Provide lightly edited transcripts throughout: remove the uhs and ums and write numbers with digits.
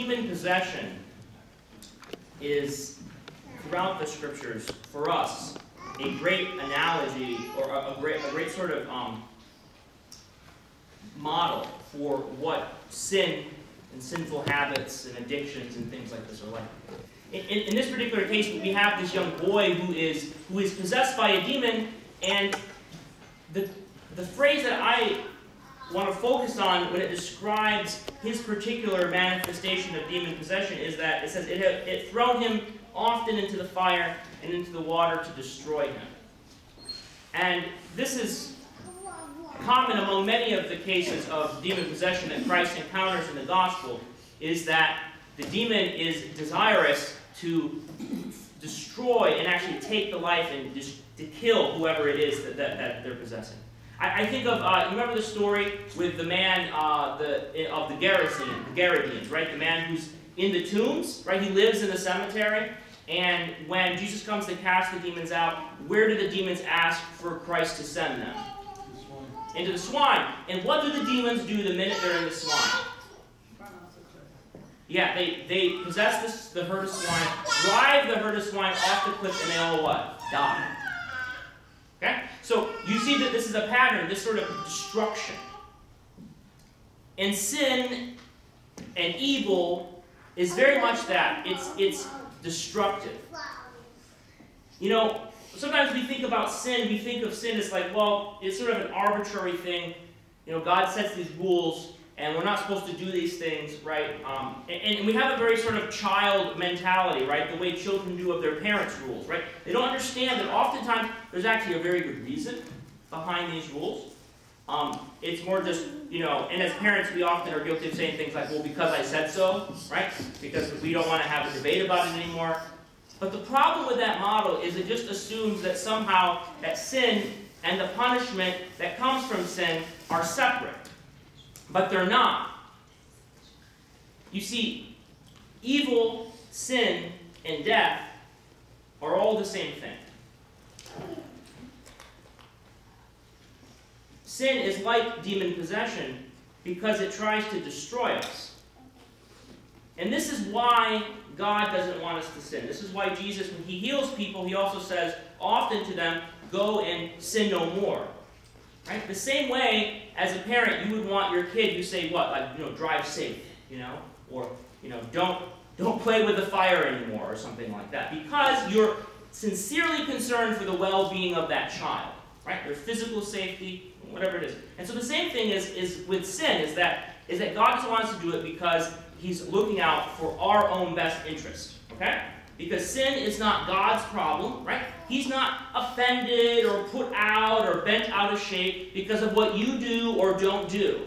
demon possession is, throughout the scriptures, for us, a great analogy, or a great sort of model for what sin and sinful habits and addictions and things like this are like. In this particular case, we have this young boy who is possessed by a demon, and the phrase that I want to focus on when it describes his particular manifestation of demon possession is that it says it thrown him often into the fire and into the water to destroy him. And this is common among many of the cases of demon possession that Christ encounters in the gospel, is that the demon is desirous to destroy and actually take the life and to kill whoever it is that they're possessing. I think of, you remember the story with the man of the Gerasene, right? The man who's in the tombs, right? He lives in the cemetery, and when Jesus comes to cast the demons out, where do the demons ask for Christ to send them? Into the swine. And what do the demons do the minute they're in the swine? Yeah, they possess the herd of swine, drive the herd of swine off the cliff, and they all what? Die. Okay? So you see that this is a pattern, this sort of destruction. And sin and evil is very much that. It's destructive. You know, sometimes we think about sin, we think of sin as like, well, it's sort of an arbitrary thing. You know, God sets these rules, and we're not supposed to do these things, right? And we have a very sort of child mentality, right? The way children do of their parents' rules, right? They don't understand that oftentimes there's actually a very good reason behind these rules. It's more just, you know, and as parents we often are guilty of saying things like, well, because I said so, right? Because we don't want to have a debate about it anymore. But the problem with that model is it just assumes that somehow that sin and the punishment that comes from sin are separate. But they're not. You see, evil, sin, and death are all the same thing. Sin is like demon possession because it tries to destroy us. And this is why God doesn't want us to sin. This is why Jesus, when he heals people, he also says often to them, go and sin no more. Right? The same way, as a parent, you would want your kid, you say what? Like, you know, drive safe, you know? Or, you know, don't play with the fire anymore, or something like that. Because you're sincerely concerned for the well-being of that child. Right? Their physical safety, whatever it is. And so the same thing is with sin, is that God doesn't want us to do it because he's looking out for our own best interest. Okay? Because sin is not God's problem, right? He's not offended or put out or bent out of shape because of what you do or don't do.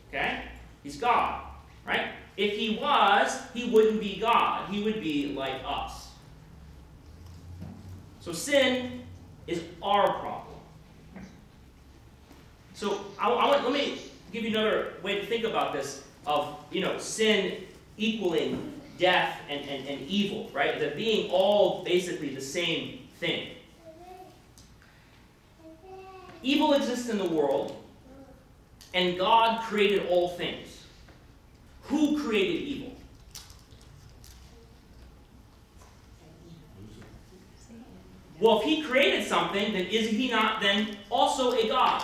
Okay? He's God, right? If he was, he wouldn't be God. He would be like us. So sin is our problem. So let me give you another way to think about this of, you know, sin equaling death and evil, right? That being all basically the same thing. Evil exists in the world, and God created all things. Who created evil? Well, if he created something, then is he not then also a God?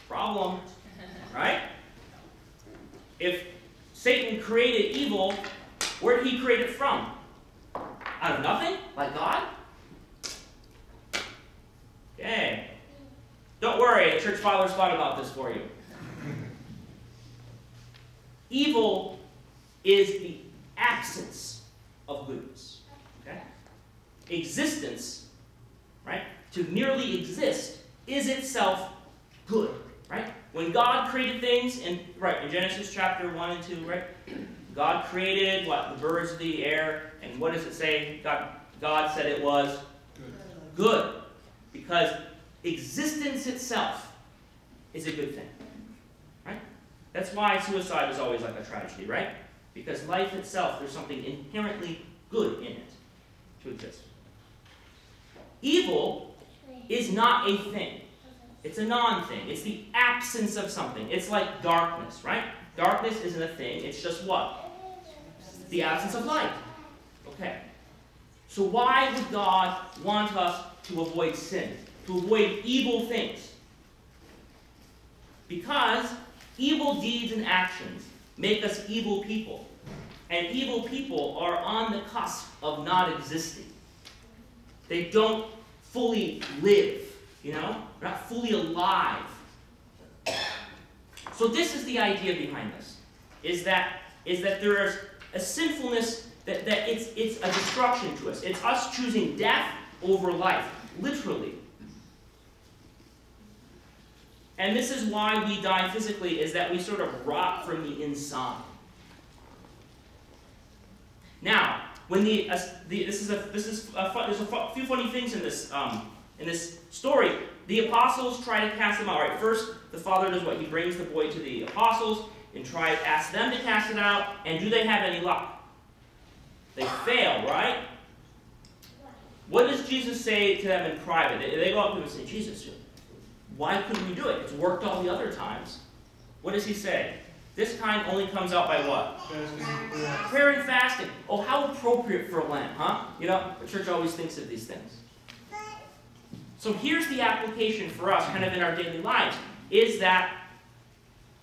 Problem, right? If Satan created evil, where did he create it from? Out of nothing? Like God? Okay. Don't worry, the church fathers thought about this for you. Evil is the absence of goodness. Okay? Existence, right? To merely exist is itself good. Right? When God created things, in Genesis chapter 1 and 2, right? God created, what? The birds of the air. And what does it say? God said it was good. Because existence itself is a good thing. Right? That's why suicide is always like a tragedy, right? Because life itself, there's something inherently good in it to exist. Evil is not a thing. It's a non-thing. It's the absence of something. It's like darkness, right? Darkness isn't a thing. It's just what? The absence of light. Okay. So why would God want us to avoid sin, to avoid evil things? Because evil deeds and actions make us evil people. And evil people are on the cusp of not existing. They don't fully live, you know? They're not fully alive. So this is the idea behind this, is that there is a sinfulness that it's a destruction to us. It's us choosing death over life, literally. And this is why we die physically, is that we sort of rot from the inside. Now, when there's a few funny things in this story. The apostles try to cast them out. Right? First, the father does what? He brings the boy to the apostles and asks them to cast it out. And do they have any luck? They fail, right? What does Jesus say to them in private? They go up to him and say, Jesus, why couldn't we do it? It's worked all the other times. What does he say? This kind only comes out by what? Prayer and fasting. Oh, how appropriate for Lent, huh? You know, the church always thinks of these things. So here's the application for us, kind of in our daily lives, is that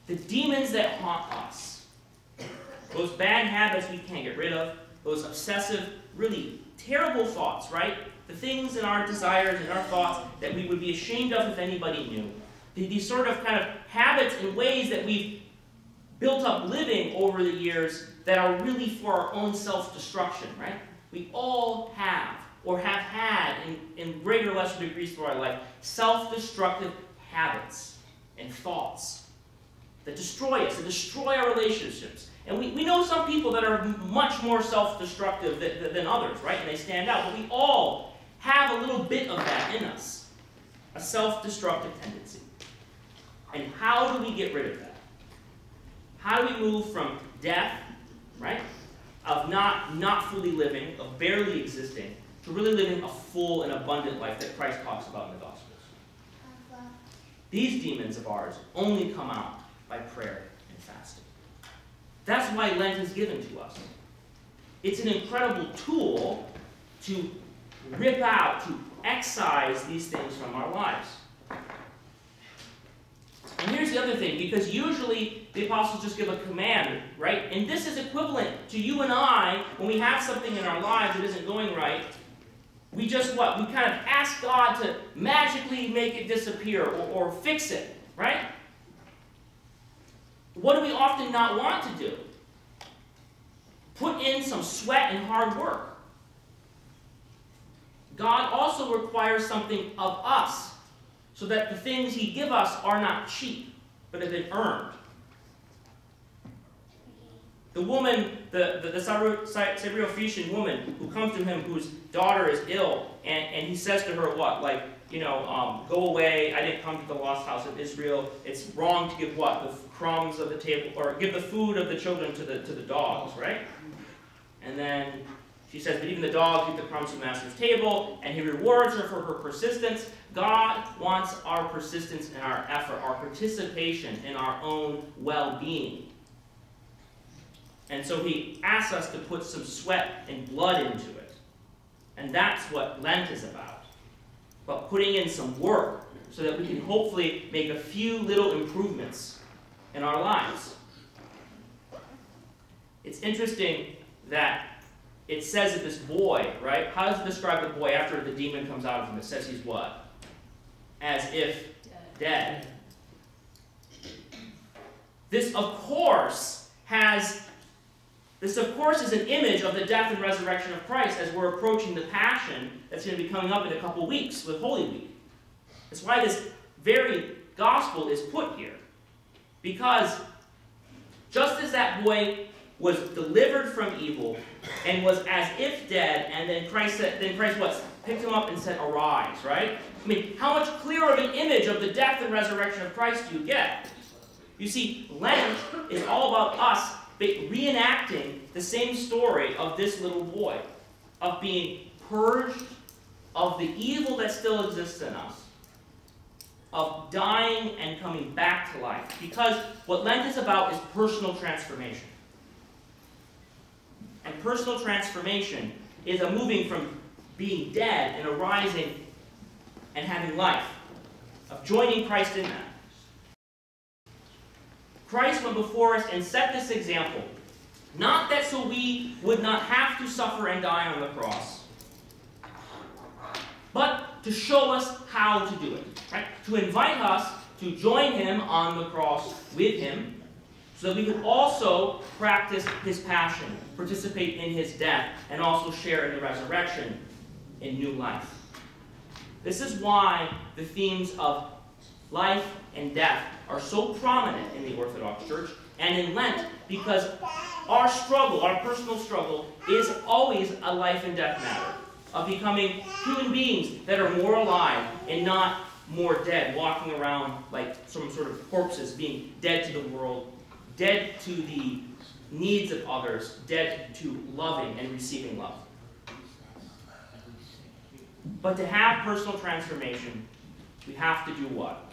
the demons that haunt us, those bad habits we can't get rid of, those obsessive, really terrible thoughts, right? The things in our desires and our thoughts that we would be ashamed of if anybody knew. These sort of kind of habits and ways that we've built up living over the years that are really for our own self-destruction, right? We all have, or have had in greater or lesser degrees through our life, self-destructive habits and thoughts that destroy us, that destroy our relationships. And we know some people that are much more self-destructive than others, right? And they stand out. But we all have a little bit of that in us, a self-destructive tendency. And how do we get rid of that? How do we move from death, right, of not fully living, of barely existing, to really living a full and abundant life that Christ talks about in the Gospels? These demons of ours only come out by prayer and fasting. That's why Lent is given to us. It's an incredible tool to rip out, to excise these things from our lives. And here's the other thing, because usually the apostles just give a command, right? And this is equivalent to you and I, when we have something in our lives that isn't going right, we just what? We kind of ask God to magically make it disappear or fix it, right? What do we often not want to do? Put in some sweat and hard work. God also requires something of us, so that the things he gives us are not cheap, but have been earned. The woman, the Syrophoenician woman who comes to him, whose daughter is ill, and he says to her what? Like, go away, I didn't come to the lost house of Israel. It's wrong to give what? The crumbs of the table, or give the food of the children to the dogs, right? And then she says, but even the dogs eat the crumbs from the master's table, and he rewards her for her persistence. God wants our persistence and our effort, our participation in our own well-being. And so he asks us to put some sweat and blood into it. And that's what Lent is about. But putting in some work so that we can hopefully make a few little improvements in our lives. It's interesting that it says that this boy, right? How does it describe the boy after the demon comes out of him? It says he's what? As if dead. This, of course, is an image of the death and resurrection of Christ as we're approaching the Passion that's going to be coming up in a couple weeks with Holy Week. That's why this very gospel is put here. Because just as that boy was delivered from evil and was as if dead, and then Christ what? Picked him up and said, arise, right? I mean, how much clearer of an image of the death and resurrection of Christ do you get? You see, Lent is all about us reenacting the same story of this little boy, of being purged of the evil that still exists in us, of dying and coming back to life. Because what Lent is about is personal transformation. And personal transformation is a moving from being dead and arising and having life, of joining Christ in that. Christ went before us and set this example, not that so we would not have to suffer and die on the cross, but to show us how to do it, right? To invite us to join him on the cross with him, so that we could also practice his passion, participate in his death, and also share in the resurrection in new life. This is why the themes of life and death are so prominent in the Orthodox Church and in Lent, because our struggle, our personal struggle, is always a life and death matter, of becoming human beings that are more alive and not more dead, walking around like some sort of corpses, being dead to the world, dead to the needs of others, dead to loving and receiving love. But to have personal transformation, we have to do what?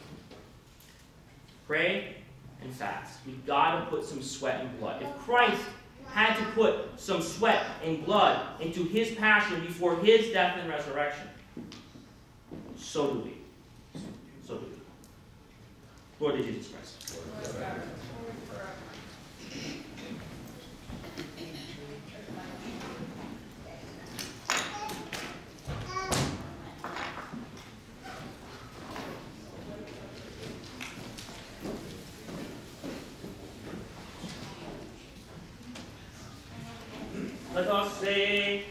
Pray and fast. We've got to put some sweat and blood. If Christ had to put some sweat and blood into his passion before his death and resurrection, so do we. So do we. Lord of Jesus Christ. Let us say,